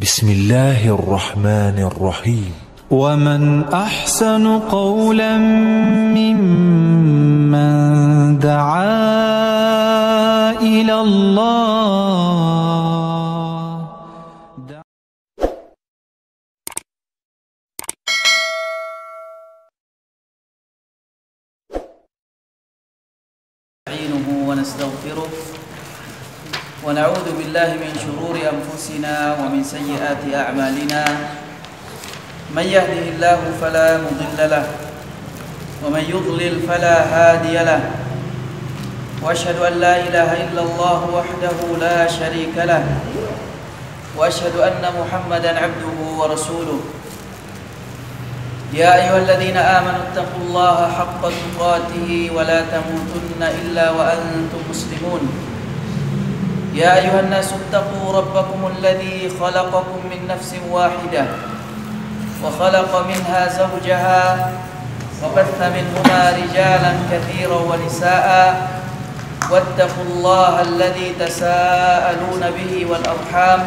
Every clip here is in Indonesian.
بسم الله الرحمن الرحيم ومن أحسن قولا ممن دعا إلى الله. نستعينه ونستغفره ونعوذ بالله من شرور أنفسنا ومن سيئات أعمالنا. من يهده الله فلا مضل له ومن يضلل فلا هادي له، وأشهد أن لا إله إلا الله وحده لا شريك له، وأشهد أن محمدا عبده ورسوله. يا أيها الذين آمنوا اتقوا الله حق تقاته ولا تموتن إلا وأنتم مسلمون. يا أيها الناس اتقوا ربكم الذي خلقكم من نفس واحدة وخلق منها زوجها وبث منهما رجالا كثيرا ونساء، واتقوا الله الذي تساءلون به والأرحام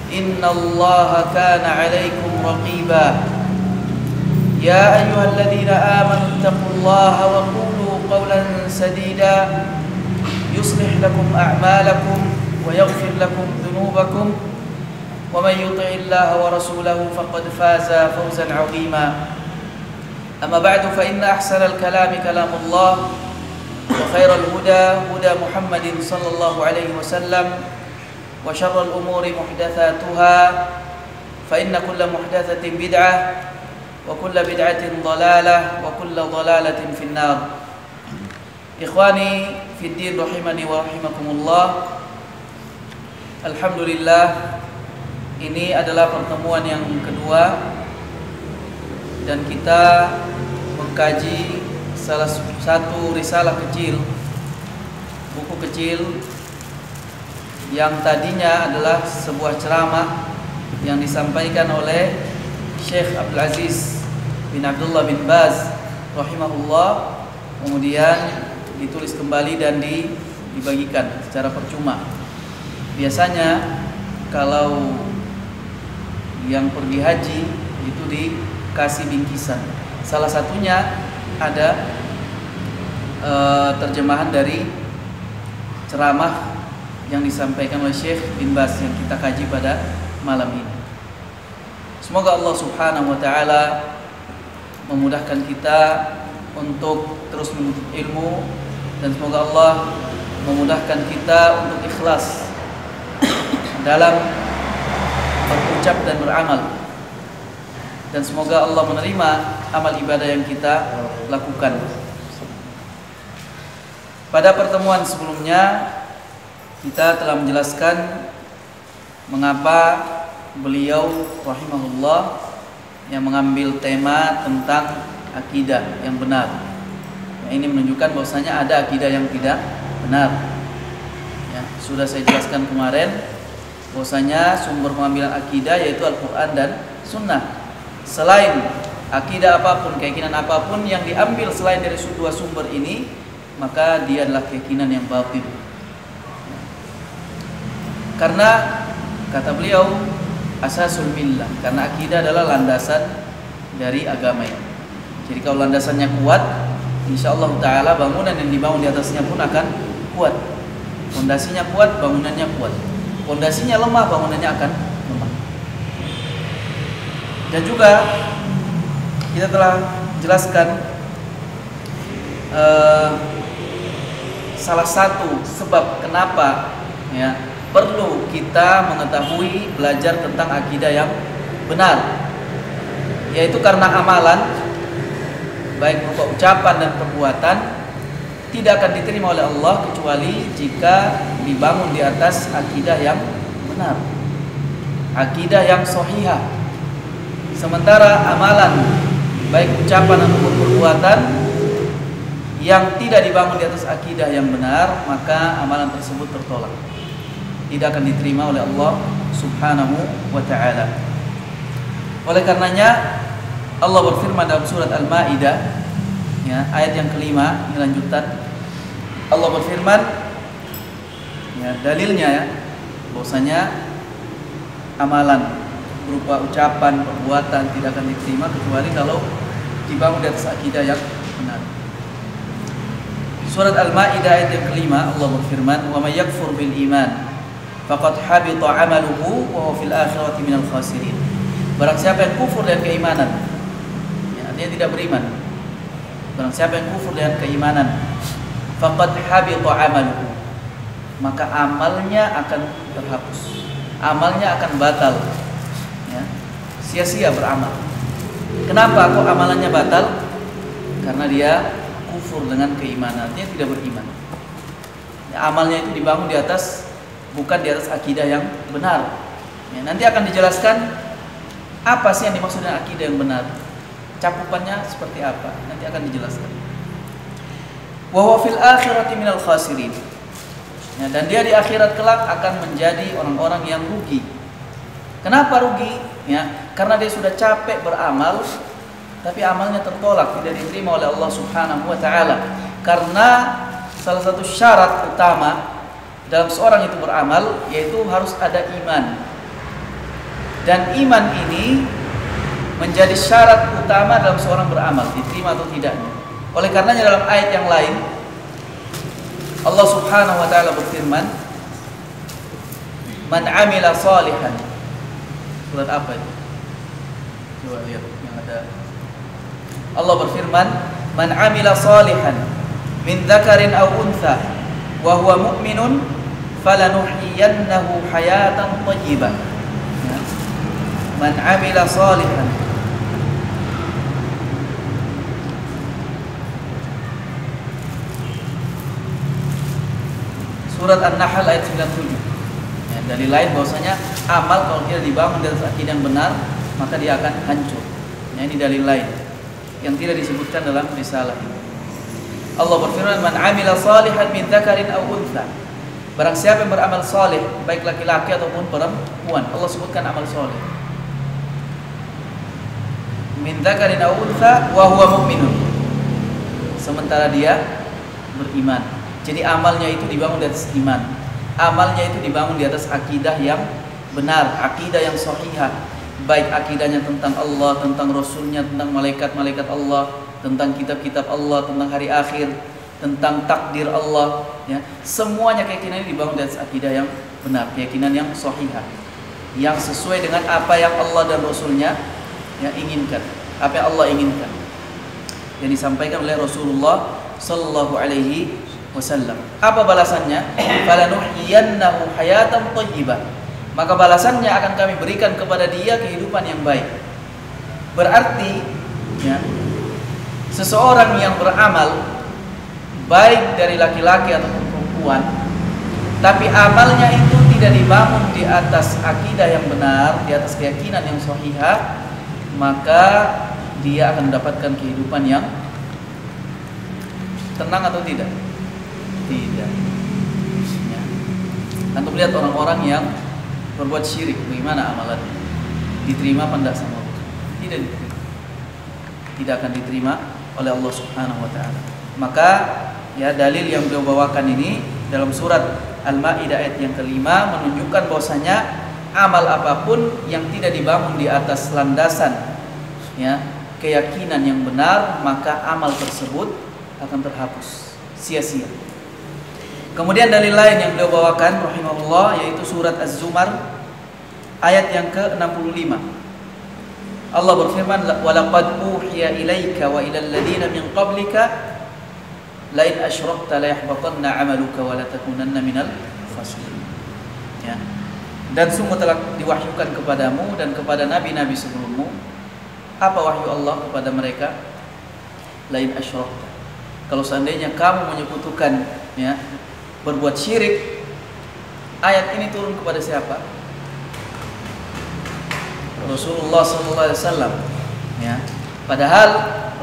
إن الله كان عليكم رقيبا. يا أيها الذين آمنوا اتقوا الله وقولوا قولا سديدا يصلح لكم أعمالكم ويغفر لكم ذنوبكم، ومن يطع الله ورسوله فقد فاز فوزا عظيما. أما بعد، فإن أحسن الكلام كلام الله، وخير الهدى هدى محمد صلى الله عليه وسلم، وشر الأمور محدثاتها، فإن كل محدثة بدعة وكل بدعة ضلالة وكل ضلالة في النار. Ikhwani fiddin rahimani wa rahimakumullah. Alhamdulillah, ini adalah pertemuan yang kedua dan kita mengkaji salah satu risalah kecil, buku kecil yang tadinya adalah sebuah ceramah yang disampaikan oleh Syekh Abdul Aziz bin Abdullah bin Baz rahimahullah, kemudian ditulis kembali dan dibagikan secara percuma. Biasanya kalau yang pergi haji itu dikasih bingkisan. Salah satunya ada terjemahan dari ceramah yang disampaikan oleh Syekh bin Baz yang kita kaji pada malam ini. Semoga Allah Subhanahu wa taala memudahkan kita untuk terus menuntut ilmu, dan semoga Allah memudahkan kita untuk ikhlas dalam berucap dan beramal, dan semoga Allah menerima amal ibadah yang kita lakukan. Pada pertemuan sebelumnya kita telah menjelaskan mengapa beliau rahimahullah yang mengambil tema tentang akidah yang benar. Ini menunjukkan bahwasanya ada akidah yang tidak benar. Ya, sudah saya jelaskan kemarin bahwasanya sumber pengambilan akidah yaitu Al-Quran dan Sunnah. Selain akidah apapun, keyakinan apapun yang diambil selain dari dua sumber ini, maka dia adalah keyakinan yang batil. Karena kata beliau asasul millah, karena akidah adalah landasan dari agama ini. Jadi kalau landasannya kuat, insyaallah ta'ala bangunan yang dibangun di atasnya pun akan kuat. Fondasinya kuat, bangunannya kuat. Fondasinya lemah, bangunannya akan lemah. Dan juga kita telah jelaskan salah satu sebab kenapa ya perlu kita mengetahui, belajar tentang akidah yang benar, yaitu karena amalan baik berupa ucapan dan perbuatan tidak akan diterima oleh Allah kecuali jika dibangun di atas akidah yang benar, akidah yang sahihah. Sementara amalan baik ucapan ataupun perbuatan yang tidak dibangun di atas akidah yang benar, maka amalan tersebut tertolak, tidak akan diterima oleh Allah Subhanahu wa ta'ala. Oleh karenanya Allah berfirman dalam surat Al-Maidah, ya, ayat yang kelima, ini lanjutan. Allah berfirman, ya, dalilnya ya, bahwasanya amalan berupa ucapan, perbuatan tidak akan diterima kecuali kalau dibangun di atas akidah yang benar. Surat Al-Maidah ayat yang kelima, Allah berfirman, "Wa may yakfur bil iman faqad habita 'amaluhu wa huwa fil akhirati minal khasirin." Barang siapa yang kufur dengan keimanan, ya, dia tidak beriman. Barang siapa yang kufur dengan keimanan, faqad habita 'amaluhu, maka amalnya akan terhapus, amalnya akan batal, ya, sia-sia beramal. Kenapa kok amalannya batal? Karena dia kufur dengan keimanan, dia tidak beriman. Ya, amalnya itu dibangun di atas, bukan di atas akidah yang benar. Ya, nanti akan dijelaskan apa sih yang dimaksud dengan akidah yang benar, cakupannya seperti apa, nanti akan dijelaskan. Wa huwa fil akhirati minal khasirin. Ya, dan dia di akhirat kelak akan menjadi orang-orang yang rugi. Kenapa rugi? Ya, karena dia sudah capek beramal, tapi amalnya tertolak, tidak diterima oleh Allah Subhanahu wa taala. Karena salah satu syarat utama dalam seorang itu beramal yaitu harus ada iman. Dan iman ini menjadi syarat utama dalam seorang beramal, diterima atau tidaknya. Oleh karenanya dalam ayat yang lain Allah Subhanahu wa taala berfirman, "Man 'amila shalihan." Surat apa itu? Coba lihat yang ada. Allah berfirman, "Man 'amila shalihan min dzakarin aw untha wa huwa mu'minun falanuhyiyannahu hayatan thayyibah." Ya. Man 'amila shalihan. Surat An-Nahl ayat 97. Ya, dari lain bahwasanya amal kalau dia dibangun dari akidah yang benar, maka dia akan hancur. Ya, ini dalil lain yang tidak disebutkan dalam risalah ini. Allah berfirman, "Man 'amila shalihan min dzakarin aw untha." Barang siapa yang beramal saleh, baik laki-laki ataupun perempuan, Allah sebutkan amal saleh. Min dzakarin aw untha wa huwa mu'minun. Sementara dia beriman. Jadi amalnya itu dibangun di atas iman. Amalnya itu dibangun di atas akidah yang benar, akidah yang sahihah. Baik akidahnya tentang Allah, tentang Rasulnya, tentang malaikat-malaikat Allah, tentang kitab-kitab Allah, tentang hari akhir, tentang takdir Allah, ya. Semuanya keyakinan ini dibangun di atas akidah yang benar, keyakinan yang sahihah, yang sesuai dengan apa yang Allah dan Rasulnya yang inginkan, apa yang Allah inginkan, yang disampaikan oleh Rasulullah Sallallahu Alaihi Wasallam. Apa balasannya? Falanuhyiyannahu hayatan thayyibah. Maka balasannya akan kami berikan kepada dia kehidupan yang baik. Berarti, ya, seseorang yang beramal baik dari laki-laki ataupun perempuan, tapi amalnya itu tidak dibangun di atas akidah yang benar, di atas keyakinan yang sahihah, maka dia akan mendapatkan kehidupan yang tenang atau tidak? Tidak. Ya. Antum lihat orang-orang yang berbuat syirik, bagaimana amalannya? Diterima apa enggak sama Allah? Tidak diterima. Tidak akan diterima oleh Allah Subhanahu wa taala. Maka ya, dalil yang beliau bawakan ini dalam surat Al-Maidah ayat yang kelima menunjukkan bahwasanya amal apapun yang tidak dibangun di atas landasan, ya, keyakinan yang benar, maka amal tersebut akan terhapus, sia-sia. Kemudian dalil lain yang beliau bawakan rahimahullah yaitu surat Az-Zumar ayat yang ke-65. Allah berfirman, "Walaqad uhiya ilaika wa ilal ladzina min qablika la in asyrakta la yahbatanna 'amaluka wa la takunanna minal khasirin." Ya. Dan sungguh telah diwahyukan kepadamu dan kepada nabi-nabi sebelummu. Apa wahyu Allah kepada mereka? La in asyrakta. Kalau seandainya kamu menyekutukan, ya, berbuat syirik, ayat ini turun kepada siapa? Rasulullah SAW, ya. Padahal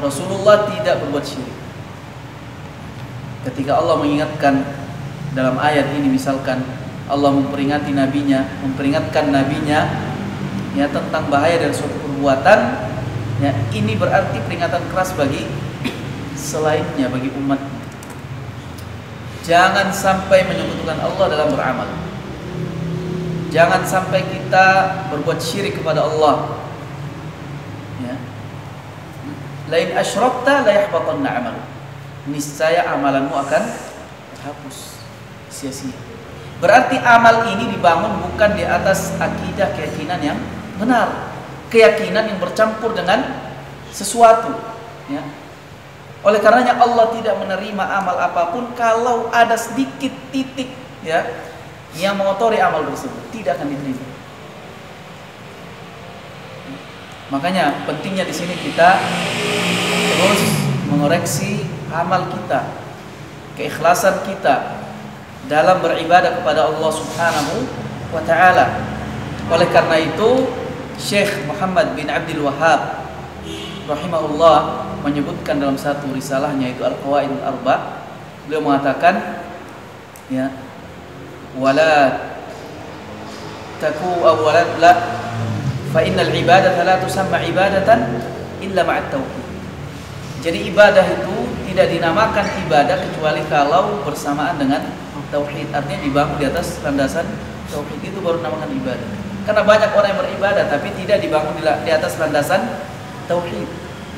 Rasulullah tidak berbuat syirik. Ketika Allah mengingatkan dalam ayat ini, misalkan Allah memperingatkan nabinya, ya, tentang bahaya dari suatu perbuatan, ya, ini berarti peringatan keras bagi selainnya, bagi umat. Jangan sampai menyekutukan Allah dalam beramal. Jangan sampai kita berbuat syirik kepada Allah. Ya. Lain asyrakta la yahbatanna 'amal. Niscaya amalanmu akan terhapus, sia-sia. Berarti amal ini dibangun bukan di atas akidah keyakinan yang benar, keyakinan yang bercampur dengan sesuatu, ya. Oleh karenanya Allah tidak menerima amal apapun kalau ada sedikit titik, ya, yang mengotori amal tersebut, tidak akan diterima. Makanya pentingnya di sini kita terus mengoreksi amal kita, keikhlasan kita dalam beribadah kepada Allah Subhanahu wa taala. Oleh karena itu Syekh Muhammad bin Abdul Wahhab rahimahullah menyebutkan dalam satu risalahnya, itu Al-Qawaidul Arba', beliau mengatakan, ya, wala taku awalan la fa innal ibadata la tusamma ibadatan illa ma'at tauhid. Jadi ibadah itu tidak dinamakan ibadah kecuali kalau bersamaan dengan tauhid, artinya dibangun di atas landasan tauhid, itu baru dinamakan ibadah. Karena banyak orang yang beribadah tapi tidak dibangun di atas landasan tauhid,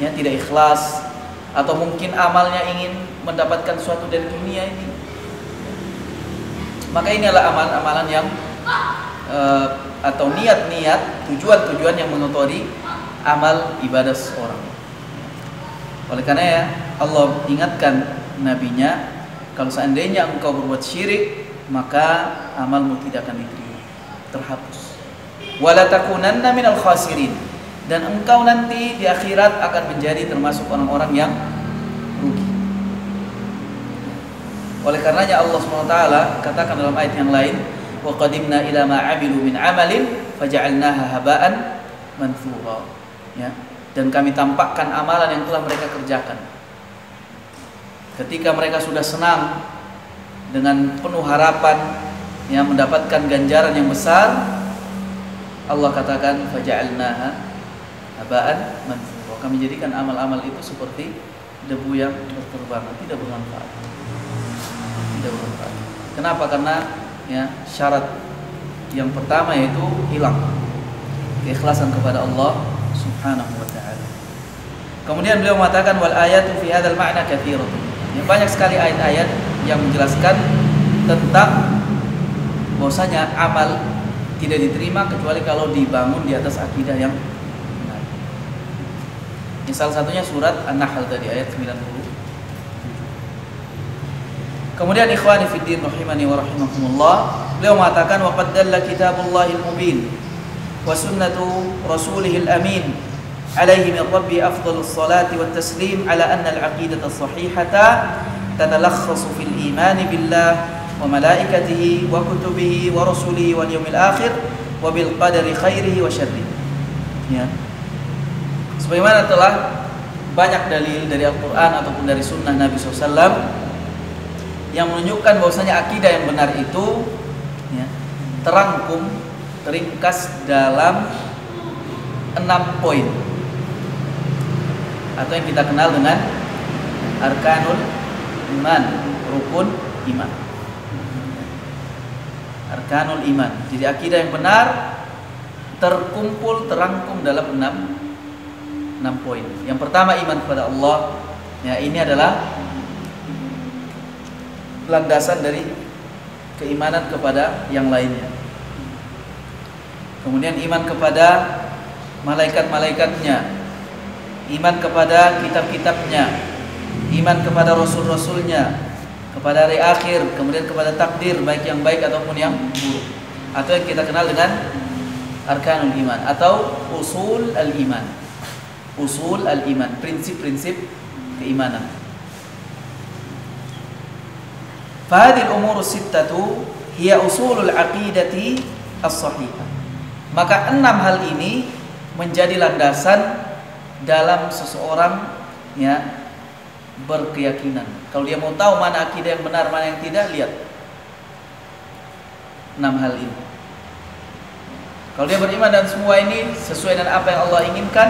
ya, tidak ikhlas, atau mungkin amalnya ingin mendapatkan sesuatu dari dunia ini. Maka ini adalah amalan-amalan yang atau niat-niat, tujuan-tujuan yang mengotori amal ibadah seorang. Oleh karena ya Allah ingatkan nabinya, kalau seandainya engkau berbuat syirik, maka amalmu tidak akan diterima, terhapus. Wala takunanna minal khasirin, dan engkau nanti di akhirat akan menjadi termasuk orang-orang yang rugi. Oleh karenanya Allah SWT katakan dalam ayat yang lain, wa qadimna ila ma 'amilu min 'amalin faja'alnaha haba'an manthura, ya, dan kami tampakkan amalan yang telah mereka kerjakan. Ketika mereka sudah senang dengan penuh harapan, ya, mendapatkan ganjaran yang besar, Allah katakan faja'alnaha haba'an manthura, kami jadikan amal-amal itu seperti debu yang berterbangan, tidak bermanfaat. Tidak bermanfaat. Kenapa? Karena, ya, syarat yang pertama yaitu hilang keikhlasan kepada Allah Subhanahu wa taala. Kemudian beliau mengatakan wal ayatu fi hadzal ma'na katsiratun. Ya, banyak sekali ayat-ayat yang menjelaskan tentang bahwasanya amal tidak diterima kecuali kalau dibangun di atas akidah yang benar. Ini salah satunya surat An-Nahl tadi ayat 90. Kemudian ikhwani fiddin rahimani wa rahimakumullah, beliau mengatakan wa qad dalla kitabullahil mubin wa sunnatu rasulihil amin alaihi min rabbi afdhalus salati wat taslim ala anna al-aqidata as-sahihata tatalakhasu fil iman billah wa malaikatihi wa kutubihi wa rusulihi wal yawmil akhir wa bil qadari khairihi wa syarrihi. Ya. Sebagaimana telah banyak dalil dari Al-Qur'an ataupun dari sunnah Nabi SAW yang menunjukkan bahwasanya akidah yang benar itu, ya, terangkum, teringkas dalam 6 poin atau yang kita kenal dengan arkanul iman, rukun iman. Arkanul iman. Jadi akidah yang benar terkumpul, terangkum dalam 6 poin. Yang pertama iman kepada Allah. Ya, ini adalah landasan dari keimanan kepada yang lainnya. Kemudian iman kepada malaikat-malaikatnya, iman kepada kitab-kitabnya, iman kepada rasul-rasulnya, kepada hari akhir, kemudian kepada takdir baik yang baik ataupun yang buruk, atau yang kita kenal dengan arkanul iman atau usul al-iman. Usul al-iman, prinsip-prinsip keimanan. Fahadil umur sittatu hiya usulul aqidati as-sahihah. Maka 6 hal ini menjadi landasan dalam seseorang, ya, berkeyakinan. Kalau dia mau tahu mana akidah yang benar, mana yang tidak, lihat 6 hal ini. Kalau dia beriman dan semua ini sesuai dengan apa yang Allah inginkan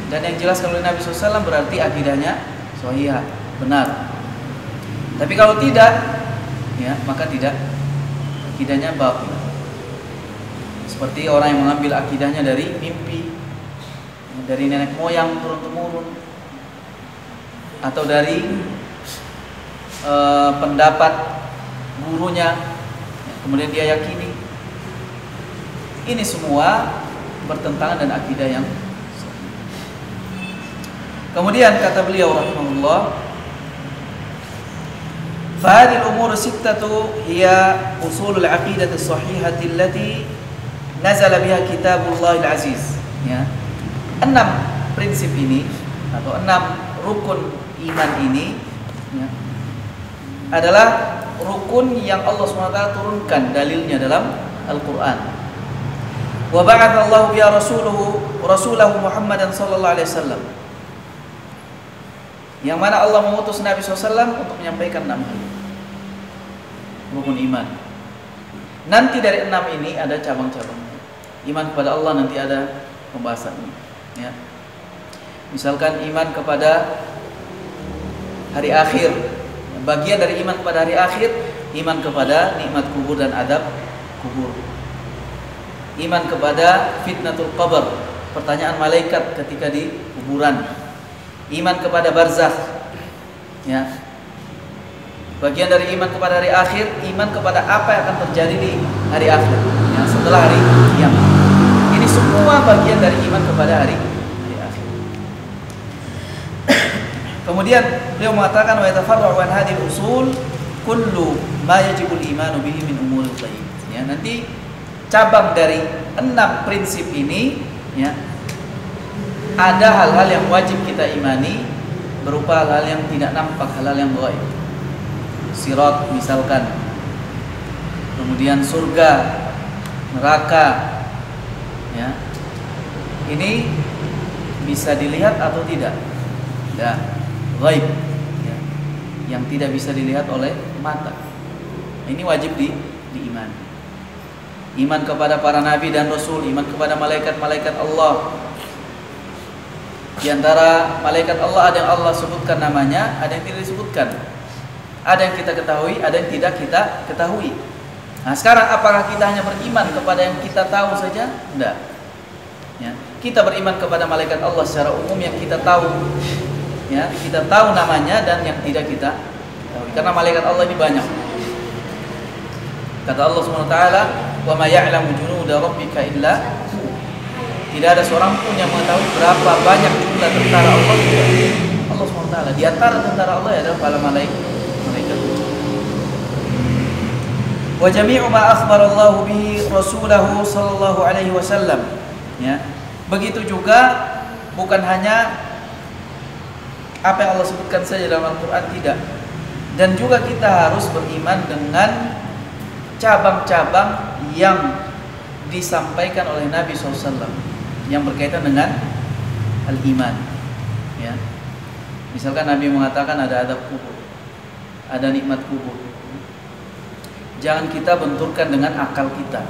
dan yang jelaskan oleh Nabi SAW, berarti akidahnya sahihah, benar. Tapi kalau tidak, ya, maka tidak, akidahnya batil. Seperti orang yang mengambil akidahnya dari mimpi, dari nenek moyang turun-temurun, atau dari pendapat gurunya, kemudian dia yakini. Ini semua bertentangan dengan akidah yang sahih. Kemudian kata beliau rahimahullah, فهذه الأمور الستة هي أصول العقيدة الصحيحة التي نزل بها كتاب الله العزيز. Ya. 6 prinsip ini atau 6 rukun iman ini, ya, adalah rukun yang Allah SWT turunkan dalilnya dalam Al-Quran. Wa ba'atha Allahu biha rasulahu Muhammadan sallallahu alaihi wasallam. Yang mana Allah mengutus Nabi SAW untuk menyampaikan 6 rukun iman. Nanti dari 6 ini ada cabang-cabangnya. Iman kepada Allah nanti ada pembahasannya, ya. Misalkan iman kepada hari akhir. Bagian dari iman kepada hari akhir, iman kepada nikmat kubur dan adab kubur. Iman kepada fitnatul qabr, pertanyaan malaikat ketika di kuburan. Iman kepada barzakh, ya. Bagian dari iman kepada hari akhir, iman kepada apa yang akan terjadi di hari akhir, ya, setelah hari kiamat. Ini semua bagian dari iman kepada hari akhir. Kemudian beliau mengatakan wa yatafarra'u an hadhihi al-usul kullu ma yajibu al-imanu bihi min umuril ghaib. Ya, nanti cabang dari 6 prinsip ini, ya, ada hal-hal yang wajib kita imani berupa hal-hal yang tidak nampak, hal-hal yang gaib. Sirat misalkan, kemudian surga, neraka, ya. Ini bisa dilihat atau tidak? Ya, gaib, ya, yang tidak bisa dilihat oleh mata. Ini wajib diimani. Iman kepada para nabi dan rasul, iman kepada malaikat-malaikat Allah. Di antara malaikat Allah ada yang Allah sebutkan namanya, ada yang tidak disebutkan. Ada yang kita ketahui, ada yang tidak kita ketahui. Nah, sekarang apakah kita hanya beriman kepada yang kita tahu saja? Tidak. Ya, kita beriman kepada malaikat Allah secara umum yang kita tahu, ya, kita tahu namanya, dan yang tidak kita tahu. Karena malaikat Allah ini banyak. Kata Allah SWT, "Wa ma ya'lamu junuda rabbika illa hu." Tidak ada seorang pun yang mengetahui berapa banyak jumlah tentara Allah. Allah SWT. Di antara tentara Allah adalah para malaikat. Wa jami'u ma akhbarallahu bihi rasulahu sallallahu alaihi wasallam. Ya. Begitu juga bukan hanya apa yang Allah sebutkan saja dalam Al-Qur'an, tidak. Dan juga kita harus beriman dengan cabang-cabang yang disampaikan oleh Nabi SAW yang berkaitan dengan al-iman, ya. Misalkan Nabi mengatakan ada adab kubur, ada nikmat kubur. Jangan kita benturkan dengan akal kita.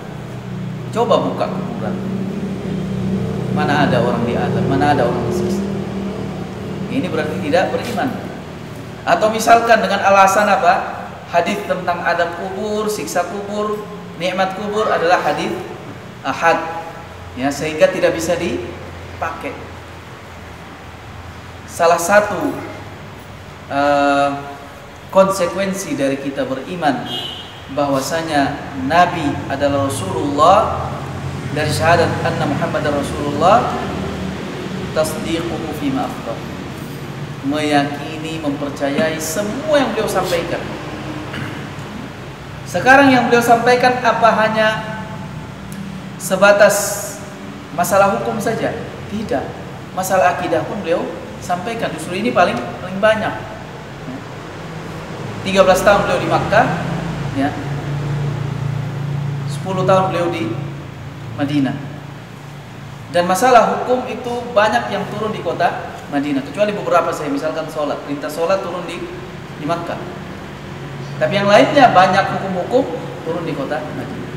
Coba buka kuburan, mana ada orang diazab, mana ada orang disiksa. Ini berarti tidak beriman. Atau misalkan dengan alasan apa? Hadis tentang adab kubur, siksa kubur, nikmat kubur adalah hadis ahad, ya, sehingga tidak bisa dipakai. Salah satu konsekuensi dari kita beriman bahwasanya Nabi adalah Rasulullah, dari syahadat anna Muhammadar Rasulullah, tasdiquhu fima akhbar, meyakini, mempercayai semua yang beliau sampaikan. Sekarang yang beliau sampaikan apa hanya sebatas masalah hukum saja? Tidak. Masalah akidah pun beliau sampaikan. Justru ini paling banyak. 13 tahun beliau di Makkah, ya. 10 tahun beliau di Madinah. Dan masalah hukum itu banyak yang turun di kota Madinah, kecuali beberapa saya misalkan sholat, perintah sholat turun di Makkah. Tapi yang lainnya banyak hukum-hukum turun di kota Madinah.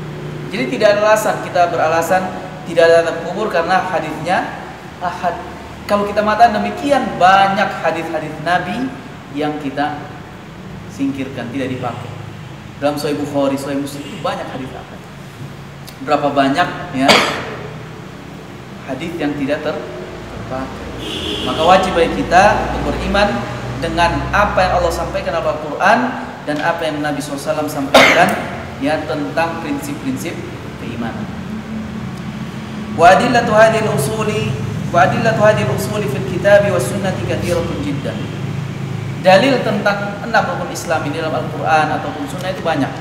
Jadi tidak ada alasan kita beralasan tidak ada adab kubur karena hadisnya ahad. Kalau kita mengatakan demikian, banyak hadis-hadis Nabi yang kita singkirkan, tidak dipakai. Dalam Sahih Bukhari, Sahih Muslim itu banyak hadis ahad. berapa banyak ya hadis yang tidak terpakai. Maka wajib bagi kita untuk beriman dengan apa yang Allah sampaikan dalam Al-Quran dan apa yang Nabi SAW sampaikan ya tentang prinsip-prinsip keimanan. Wa adillatu hadhihi al-usuli fil kitab was sunnati katsiratun jiddan. Dalil tentang 6 rukun Islam ini dalam Al-Quran ataupun sunnah itu banyak.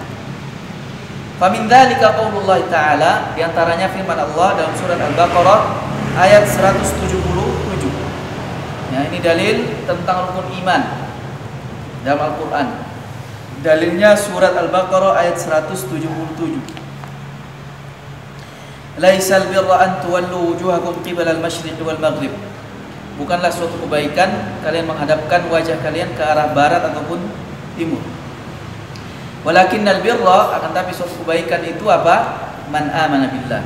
Famin dzalika qaulullah ta'ala, di antaranya firman Allah dalam surat Al-Baqarah ayat 177. Ya, ini dalil tentang rukun iman dalam Al-Quran. Dalilnya surat Al-Baqarah ayat 177. Laisal birra an tuwallu wujuhakum qibala al-masyriq wal maghrib. Bukanlah suatu kebaikan kalian menghadapkan wajah kalian ke arah barat ataupun timur. Walakinnal birra, akan tapi suatu kebaikan itu apa? Man amana billah.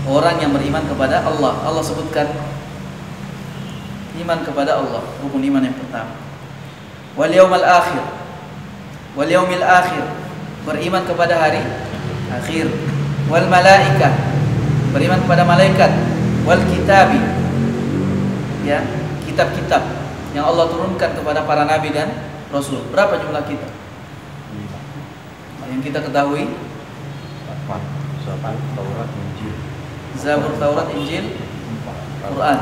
Orang yang beriman kepada Allah. Allah sebutkan iman kepada Allah, rukun iman yang pertama. Wal yaumil akhir. Wal yaumil akhir, beriman kepada hari akhir. Wal malaikah, beriman kepada malaikat. Wal kitabi, ya, kitab-kitab yang Allah turunkan kepada para nabi dan rasul. Berapa jumlah kitab yang kita ketahui? Taurat, Injil. Zabur, Taurat, Injil, Quran.